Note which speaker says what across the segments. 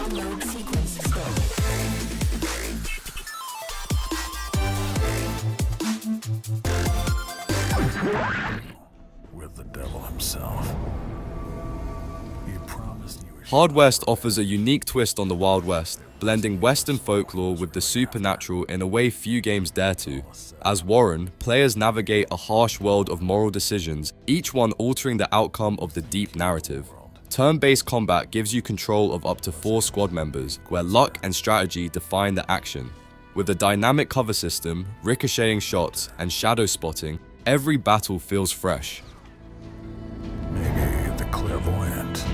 Speaker 1: Download sequence start.
Speaker 2: With the devil himself. You promised you were...
Speaker 3: Hard West offers a unique twist on the Wild West, blending Western folklore with the supernatural in a way few games dare to. As Warren, players navigate a harsh world of moral decisions, each one altering the outcome of the deep narrative. Turn-based combat gives you control of up to 4 squad members, where luck and strategy define the action. With a dynamic cover system, ricocheting shots, and shadow spotting, every battle feels fresh.
Speaker 2: Maybe the clairvoyant.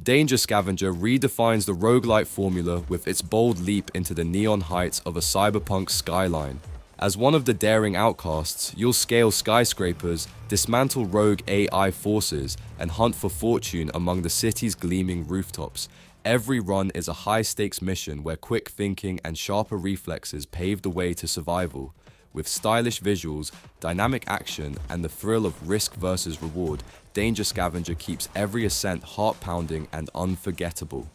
Speaker 3: Danger Scavenger redefines the roguelite formula with its bold leap into the neon heights of a cyberpunk skyline. As one of the daring outcasts, you'll scale skyscrapers, dismantle rogue AI forces, and hunt for fortune among the city's gleaming rooftops. Every run is a high-stakes mission where quick thinking and sharper reflexes pave the way to survival. With stylish visuals, dynamic action, and the thrill of risk versus reward, Danger Scavenger keeps every ascent heart-pounding and unforgettable.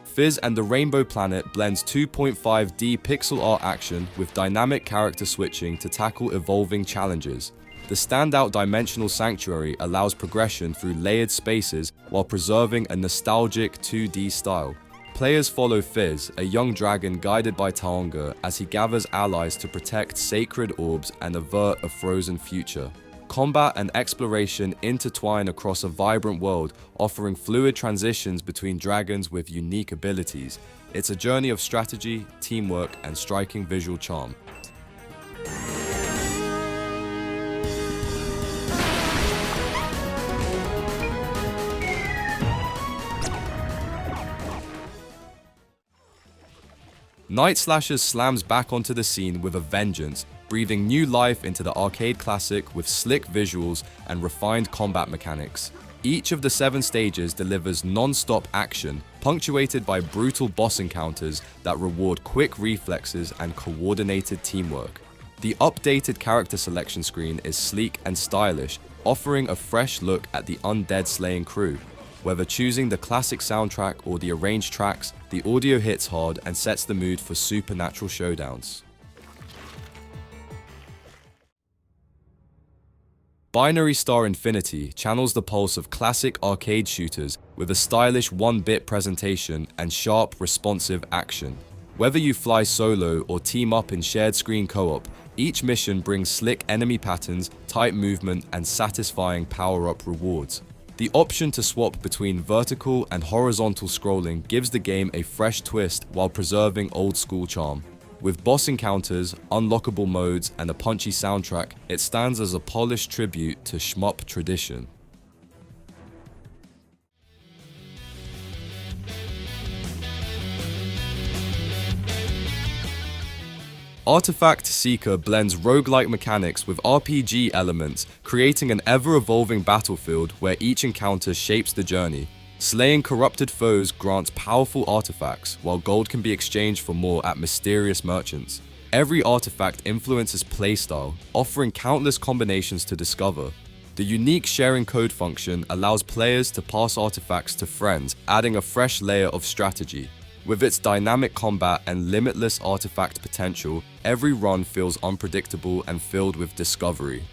Speaker 3: Fizz and the Rainbow Planet blends 2.5D pixel art action with dynamic character switching to tackle evolving challenges. The standout Dimensional Sanctuary allows progression through layered spaces while preserving a nostalgic 2D style. Players follow Fizz, a young dragon guided by Touhou as he gathers allies to protect sacred orbs and avert a frozen future. Combat and exploration intertwine across a vibrant world, offering fluid transitions between dragons with unique abilities. It's a journey of strategy, teamwork, and striking visual charm. Night Slashers slams back onto the scene with a vengeance, breathing new life into the arcade classic with slick visuals and refined combat mechanics. Each of the 7 stages delivers non-stop action, punctuated by brutal boss encounters that reward quick reflexes and coordinated teamwork. The updated character selection screen is sleek and stylish, offering a fresh look at the undead slaying crew. Whether choosing the classic soundtrack or the arranged tracks, the audio hits hard and sets the mood for supernatural showdowns. Binary Star Infinity channels the pulse of classic arcade shooters with a stylish 1-bit presentation and sharp, responsive action. Whether you fly solo or team up in shared screen co-op, each mission brings slick enemy patterns, tight movement, and satisfying power-up rewards. The option to swap between vertical and horizontal scrolling gives the game a fresh twist while preserving old-school charm. With boss encounters, unlockable modes, and a punchy soundtrack, it stands as a polished tribute to shmup tradition. Artifact Seeker blends roguelike mechanics with RPG elements, creating an ever-evolving battlefield where each encounter shapes the journey. Slaying corrupted foes grants powerful artifacts, while gold can be exchanged for more at mysterious merchants. Every artifact influences playstyle, offering countless combinations to discover. The unique sharing code function allows players to pass artifacts to friends, adding a fresh layer of strategy. With its dynamic combat and limitless artifact potential, every run feels unpredictable and filled with discovery.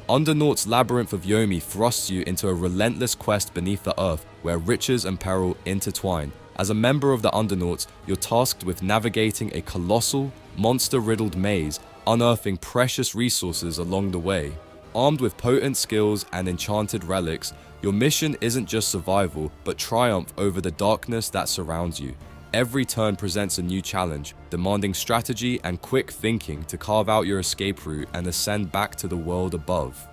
Speaker 3: Undernauts' Labyrinth of Yomi thrusts you into a relentless quest beneath the earth where riches and peril intertwine. As a member of the Undernauts, you're tasked with navigating a colossal, monster-riddled maze, unearthing precious resources along the way. Armed with potent skills and enchanted relics, your mission isn't just survival, but triumph over the darkness that surrounds you. Every turn presents a new challenge, demanding strategy and quick thinking to carve out your escape route and ascend back to the world above.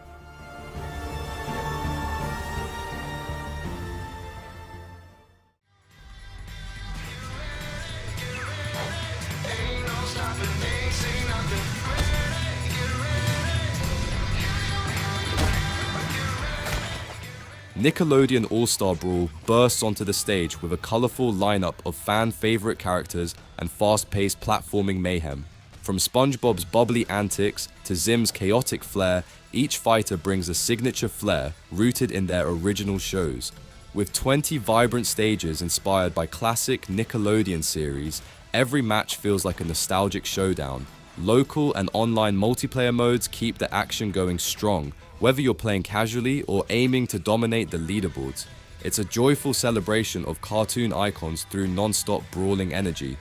Speaker 3: Nickelodeon All-Star Brawl bursts onto the stage with a colourful lineup of fan-favourite characters and fast-paced platforming mayhem. From SpongeBob's bubbly antics to Zim's chaotic flair, each fighter brings a signature flair rooted in their original shows. With 20 vibrant stages inspired by classic Nickelodeon series, every match feels like a nostalgic showdown. Local and online multiplayer modes keep the action going strong, whether you're playing casually or aiming to dominate the leaderboards. It's a joyful celebration of cartoon icons through non-stop brawling energy.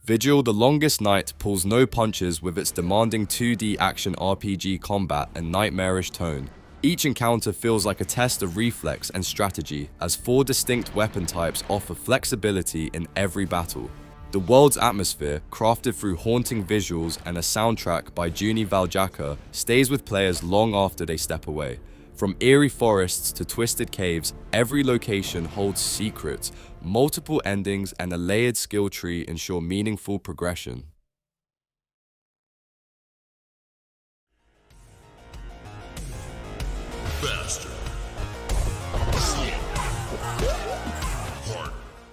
Speaker 3: Vigil the Longest Night pulls no punches with its demanding 2D action RPG combat and nightmarish tone. Each encounter feels like a test of reflex and strategy, as 4 distinct weapon types offer flexibility in every battle. The world's atmosphere, crafted through haunting visuals and a soundtrack by Juni Valjaka, stays with players long after they step away. From eerie forests to twisted caves, every location holds secrets. Multiple endings and a layered skill tree ensure meaningful progression.
Speaker 2: Faster.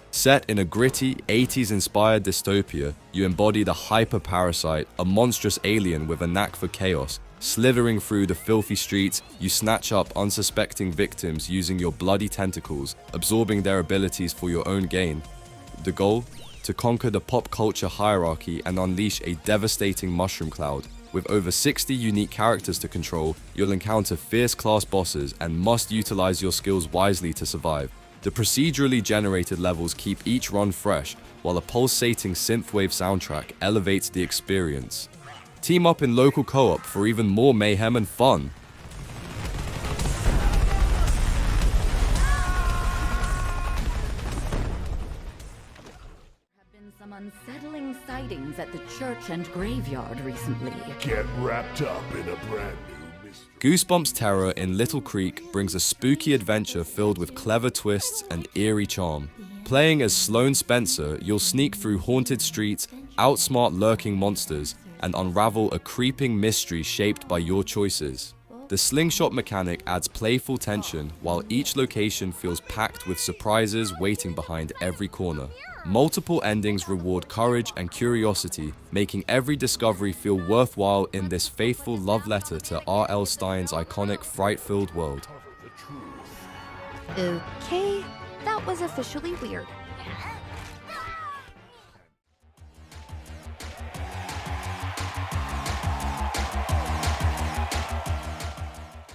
Speaker 3: Set in a gritty, 80s-inspired dystopia, you embody the HyperParasite, a monstrous alien with a knack for chaos. Slithering through the filthy streets, you snatch up unsuspecting victims using your bloody tentacles, absorbing their abilities for your own gain. The goal? To conquer the pop culture hierarchy and unleash a devastating mushroom cloud. With over 60 unique characters to control, you'll encounter fierce class bosses and must utilize your skills wisely to survive. The procedurally generated levels keep each run fresh, while a pulsating synthwave soundtrack elevates the experience. Team up in local co-op for even more mayhem and fun.
Speaker 1: There have been some unsettling sightings at the church and graveyard recently.
Speaker 2: Get wrapped up in a brand new mystery.
Speaker 3: Goosebumps Terror in Little Creek brings a spooky adventure filled with clever twists and eerie charm. Playing as Sloane Spencer, you'll sneak through haunted streets, outsmart lurking monsters, and unravel a creeping mystery shaped by your choices. The slingshot mechanic adds playful tension, while each location feels packed with surprises waiting behind every corner. Multiple endings reward courage and curiosity, making every discovery feel worthwhile in this faithful love letter to R.L. Stine's iconic fright-filled world.
Speaker 1: Okay, that was officially weird.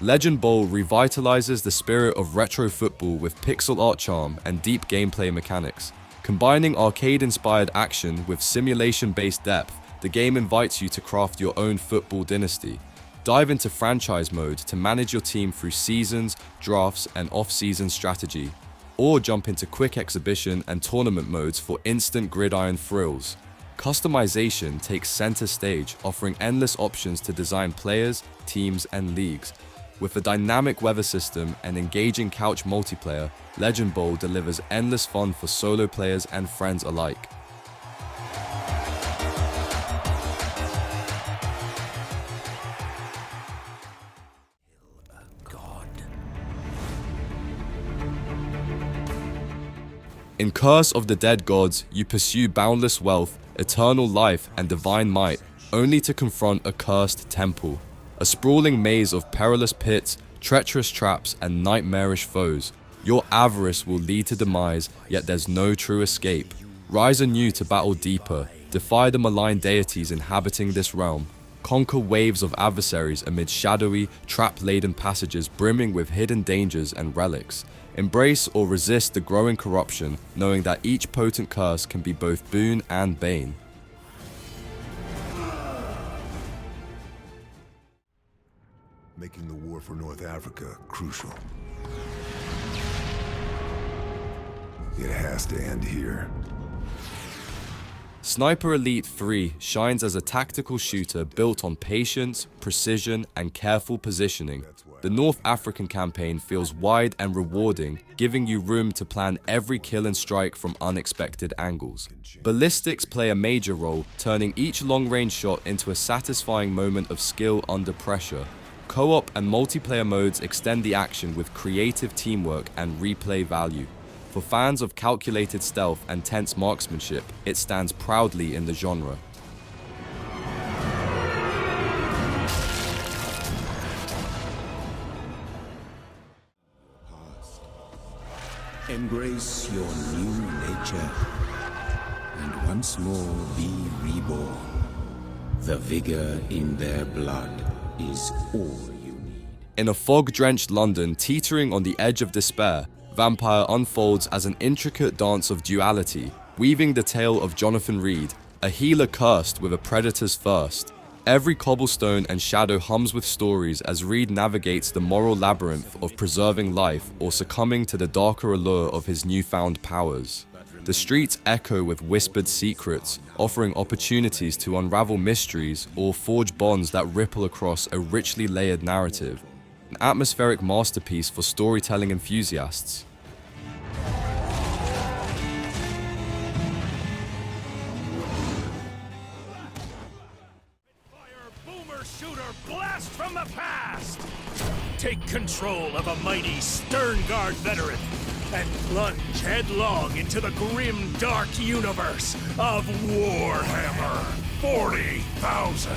Speaker 3: Legend Bowl revitalizes the spirit of retro football with pixel art charm and deep gameplay mechanics. Combining arcade-inspired action with simulation-based depth, the game invites you to craft your own football dynasty. Dive into franchise mode to manage your team through seasons, drafts, and off-season strategy. Or jump into quick exhibition and tournament modes for instant gridiron thrills. Customization takes center stage, offering endless options to design players, teams, and leagues. With a dynamic weather system and engaging couch multiplayer, Legend Bowl delivers endless fun for solo players and friends alike. In Curse of the Dead Gods, you pursue boundless wealth, eternal life, and divine might, only to confront a cursed temple. A sprawling maze of perilous pits, treacherous traps, and nightmarish foes. Your avarice will lead to demise, yet there's no true escape. Rise anew to battle deeper, defy the malign deities inhabiting this realm. Conquer waves of adversaries amid shadowy, trap-laden passages brimming with hidden dangers and relics. Embrace or resist the growing corruption, knowing that each potent curse can be both boon and bane.
Speaker 2: for North Africa crucial. It has to end here.
Speaker 3: Sniper Elite 3 shines as a tactical shooter built on patience, precision, and careful positioning. The North African campaign feels wide and rewarding, giving you room to plan every kill and strike from unexpected angles. Ballistics play a major role, turning each long-range shot into a satisfying moment of skill under pressure. Co-op and multiplayer modes extend the action with creative teamwork and replay value. For fans of calculated stealth and tense marksmanship, it stands proudly in the genre.
Speaker 4: Embrace your new nature, and once more be reborn. The vigor in their blood is all you need.
Speaker 3: In a fog-drenched London teetering on the edge of despair, Vampyr unfolds as an intricate dance of duality, weaving the tale of Jonathan Reed, a healer cursed with a predator's thirst. Every cobblestone and shadow hums with stories as Reed navigates the moral labyrinth of preserving life or succumbing to the darker allure of his newfound powers. The streets echo with whispered secrets, offering opportunities to unravel mysteries or forge bonds that ripple across a richly layered narrative. An atmospheric masterpiece for storytelling enthusiasts.
Speaker 5: Boomer shooter blast from the past! Take control of a mighty Sternguard veteran and plunge headlong into the grim dark universe of Warhammer 40,000.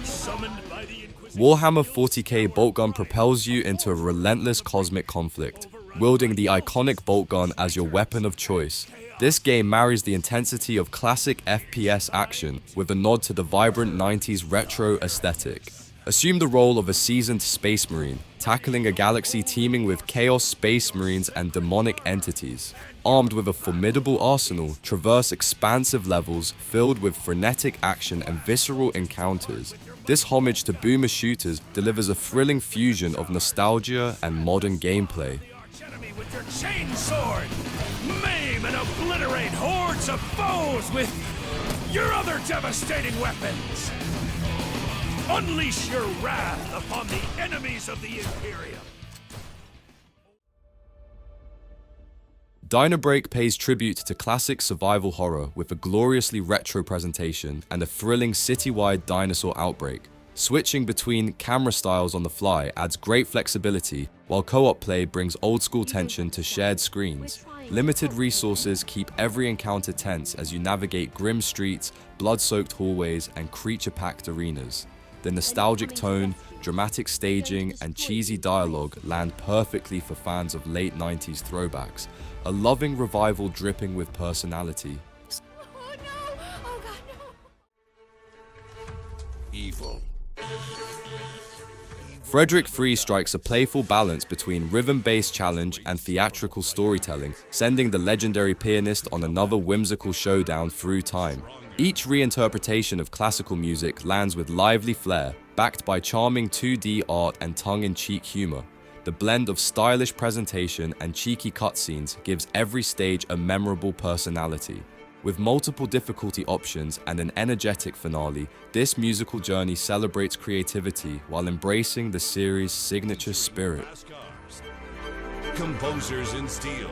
Speaker 5: Summoned by the
Speaker 3: Warhammer 40k Boltgun propels you into a relentless cosmic conflict, wielding the iconic Boltgun as your weapon of choice. This game marries the intensity of classic FPS action with a nod to the vibrant 90s retro aesthetic. Assume the role of a seasoned space marine, tackling a galaxy teeming with chaos space marines and demonic entities. Armed with a formidable arsenal, traverse expansive levels filled with frenetic action and visceral encounters. This homage to boomer shooters delivers a thrilling fusion of nostalgia and modern gameplay.
Speaker 5: enemy with your chainsword! Maim and obliterate hordes of foes with your other devastating weapons! Unleash your wrath upon the enemies of the Imperium!
Speaker 3: DinoBreak pays tribute to classic survival horror with a gloriously retro presentation and a thrilling citywide dinosaur outbreak. Switching between camera styles on the fly adds great flexibility, while co-op play brings old-school tension to shared screens. Limited resources keep every encounter tense as you navigate grim streets, blood-soaked hallways, and creature-packed arenas. The nostalgic tone, dramatic staging, and cheesy dialogue land perfectly for fans of late 90s throwbacks, a loving revival dripping with personality.
Speaker 1: Oh no! Oh god, no!
Speaker 4: Evil.
Speaker 3: Frederick Free strikes a playful balance between rhythm-based challenge and theatrical storytelling, sending the legendary pianist on another whimsical showdown through time. Each reinterpretation of classical music lands with lively flair, backed by charming 2D art and tongue-in-cheek humor. The blend of stylish presentation and cheeky cutscenes gives every stage a memorable personality. With multiple difficulty options and an energetic finale, this musical journey celebrates creativity while embracing the series' signature spirit.
Speaker 5: Composers in steel.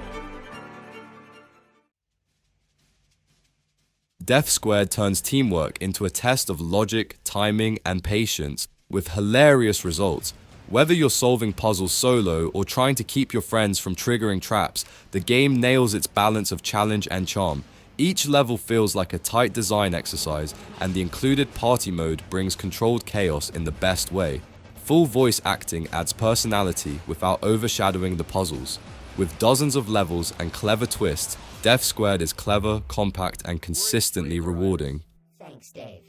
Speaker 3: Death Squared turns teamwork into a test of logic, timing, and patience, with hilarious results. Whether you're solving puzzles solo or trying to keep your friends from triggering traps, the game nails its balance of challenge and charm. Each level feels like a tight design exercise, and the included party mode brings controlled chaos in the best way. Full voice acting adds personality without overshadowing the puzzles. With dozens of levels and clever twists, Death Squared is clever, compact, and consistently rewarding.
Speaker 1: Thanks, Dave.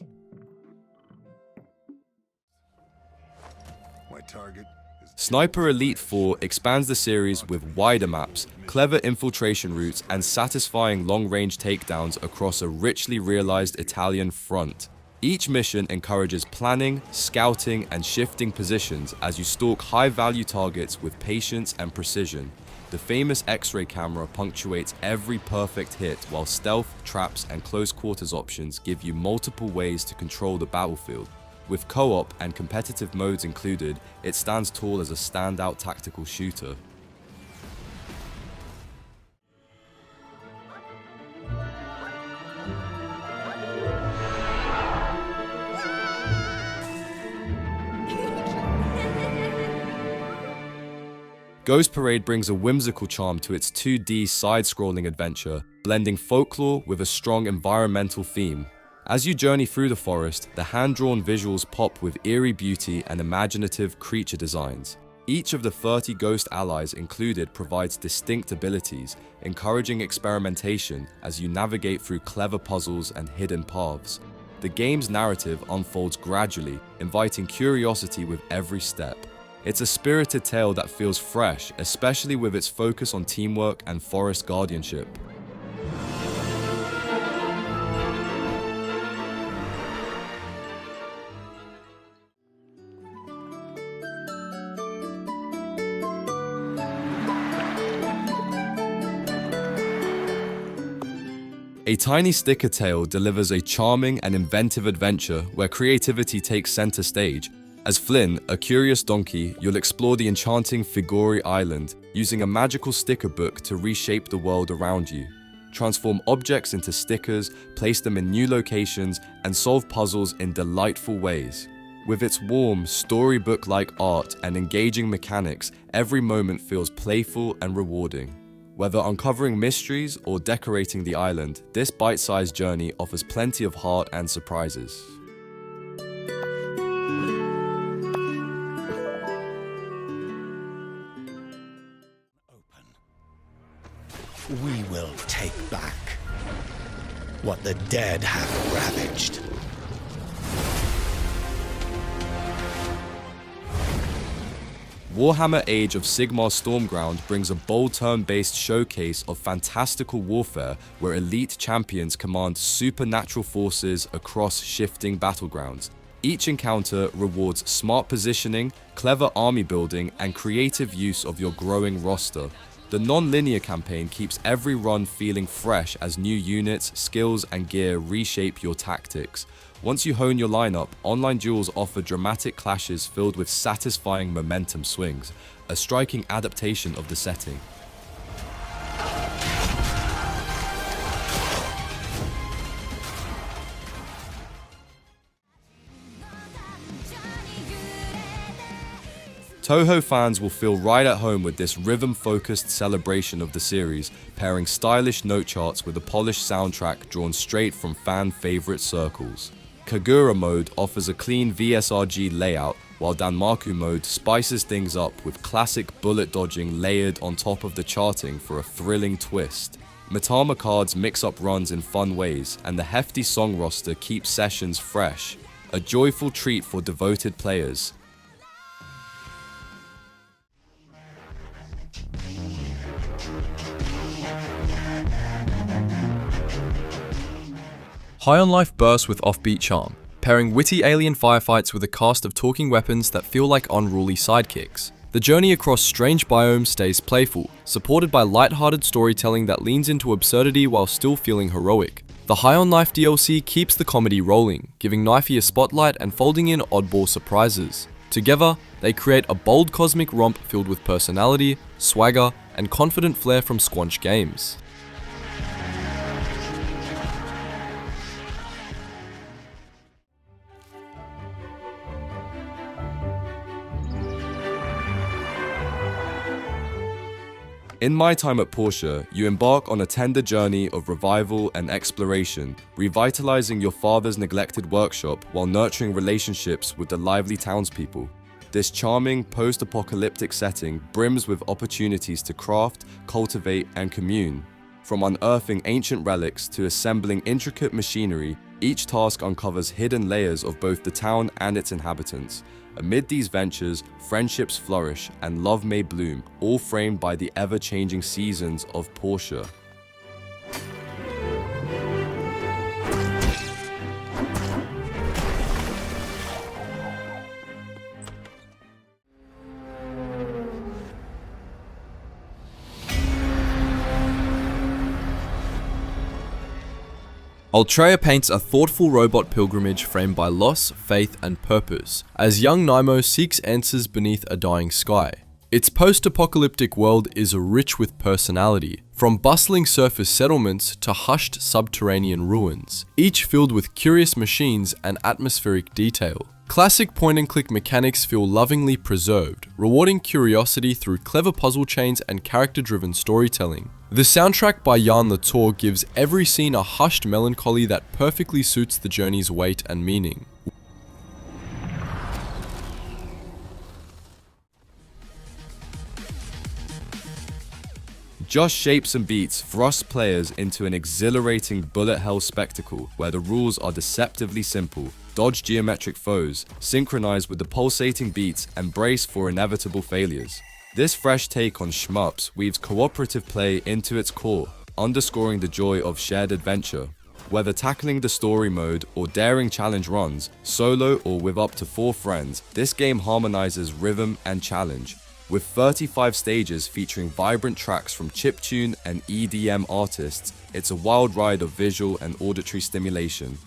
Speaker 2: My target is
Speaker 3: Sniper Elite 4 expands the series with wider maps, clever infiltration routes, and satisfying long-range takedowns across a richly realized Italian front. Each mission encourages planning, scouting, and shifting positions as you stalk high-value targets with patience and precision. The famous X-ray camera punctuates every perfect hit, while stealth, traps, and close-quarters options give you multiple ways to control the battlefield. With co-op and competitive modes included, it stands tall as a standout tactical shooter. Ghost Parade brings a whimsical charm to its 2D side-scrolling adventure, blending folklore with a strong environmental theme. As you journey through the forest, the hand-drawn visuals pop with eerie beauty and imaginative creature designs. Each of the 30 ghost allies included provides distinct abilities, encouraging experimentation as you navigate through clever puzzles and hidden paths. The game's narrative unfolds gradually, inviting curiosity with every step. It's a spirited tale that feels fresh, especially with its focus on teamwork and forest guardianship. A Tiny Sticker Tale delivers a charming and inventive adventure where creativity takes center stage. As Flynn, a curious donkey, you'll explore the enchanting Figori Island, using a magical sticker book to reshape the world around you. Transform objects into stickers, place them in new locations, and solve puzzles in delightful ways. With its warm, storybook-like art and engaging mechanics, every moment feels playful and rewarding. Whether uncovering mysteries or decorating the island, this bite-sized journey offers plenty of heart and surprises.
Speaker 6: We will take back what the dead have ravaged.
Speaker 3: Warhammer Age of Sigmar Stormground brings a bold turn-based showcase of fantastical warfare where elite champions command supernatural forces across shifting battlegrounds. Each encounter rewards smart positioning, clever army building, and creative use of your growing roster. The non-linear campaign keeps every run feeling fresh as new units, skills, and gear reshape your tactics. Once you hone your lineup, online duels offer dramatic clashes filled with satisfying momentum swings, a striking adaptation of the setting. Touhou fans will feel right at home with this rhythm-focused celebration of the series, pairing stylish note charts with a polished soundtrack drawn straight from fan-favorite circles. Kagura mode offers a clean VSRG layout, while Danmaku mode spices things up with classic bullet dodging layered on top of the charting for a thrilling twist. Matama cards mix up runs in fun ways, and the hefty song roster keeps sessions fresh, a joyful treat for devoted players.
Speaker 7: High on Life bursts with offbeat charm, pairing witty alien firefights with a cast of talking weapons that feel like unruly sidekicks. The journey across strange biomes stays playful, supported by light-hearted storytelling that leans into absurdity while still feeling heroic. The High on Life DLC keeps the comedy rolling, giving Knifey a spotlight and folding in oddball surprises. Together, they create a bold cosmic romp filled with personality, swagger, and confident flair from Squanch Games.
Speaker 3: In My Time at Portia, you embark on a tender journey of revival and exploration, revitalizing your father's neglected workshop while nurturing relationships with the lively townspeople. This charming, post-apocalyptic setting brims with opportunities to craft, cultivate, and commune. From unearthing ancient relics to assembling intricate machinery, each task uncovers hidden layers of both the town and its inhabitants. Amid these ventures, friendships flourish and love may bloom, all framed by the ever-changing seasons of Portia.
Speaker 7: Ultreïa paints a thoughtful robot pilgrimage framed by loss, faith, and purpose, as young Nymo seeks answers beneath a dying sky. Its post-apocalyptic world is rich with personality, from bustling surface settlements to hushed subterranean ruins, each filled with curious machines and atmospheric detail. Classic point-and-click mechanics feel lovingly preserved, rewarding curiosity through clever puzzle chains and character-driven storytelling. The soundtrack by Jan Latour gives every scene a hushed melancholy that perfectly suits the journey's weight and meaning.
Speaker 3: Just Shapes and Beats thrust players into an exhilarating bullet hell spectacle where the rules are deceptively simple. Dodge geometric foes, synchronize with the pulsating beats, and brace for inevitable failures. This fresh take on shmups weaves cooperative play into its core, underscoring the joy of shared adventure. Whether tackling the story mode or daring challenge runs, solo or with up to 4 friends, this game harmonizes rhythm and challenge. With 35 stages featuring vibrant tracks from chiptune and EDM artists, it's a wild ride of visual and auditory stimulation.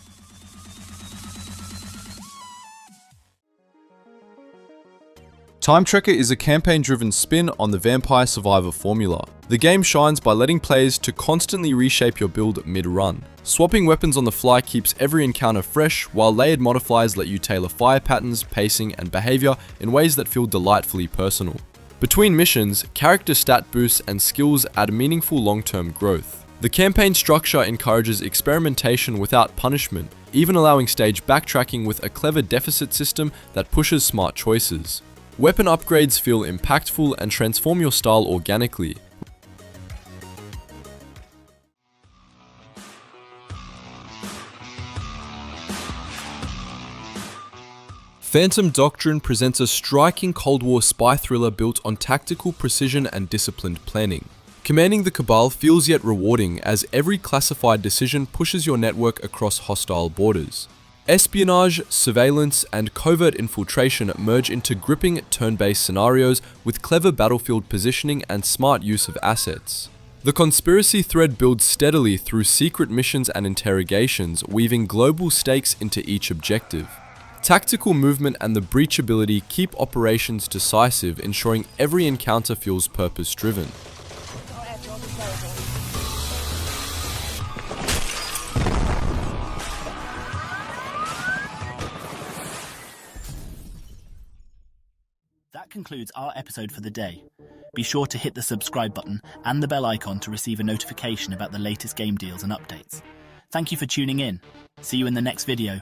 Speaker 7: Time Trekker is a campaign-driven spin on the Vampire Survivor formula. The game shines by letting players to constantly reshape your build mid-run. Swapping weapons on the fly keeps every encounter fresh, while layered modifiers let you tailor fire patterns, pacing, and behavior in ways that feel delightfully personal. Between missions, character stat boosts and skills add meaningful long-term growth. The campaign structure encourages experimentation without punishment, even allowing stage backtracking with a clever deficit system that pushes smart choices. Weapon upgrades feel impactful and transform your style organically. Phantom Doctrine presents a striking Cold War spy thriller built on tactical precision and disciplined planning. Commanding the Cabal feels yet rewarding as every classified decision pushes your network across hostile borders. Espionage, surveillance, and covert infiltration merge into gripping turn-based scenarios with clever battlefield positioning and smart use of assets. The conspiracy thread builds steadily through secret missions and interrogations, weaving global stakes into each objective. Tactical movement and the breach ability keep operations decisive, ensuring every encounter feels purpose-driven.
Speaker 8: That concludes our episode for the day. Be sure to hit the subscribe button and the bell icon to receive a notification about the latest game deals and updates. Thank you for tuning in. See you in the next video.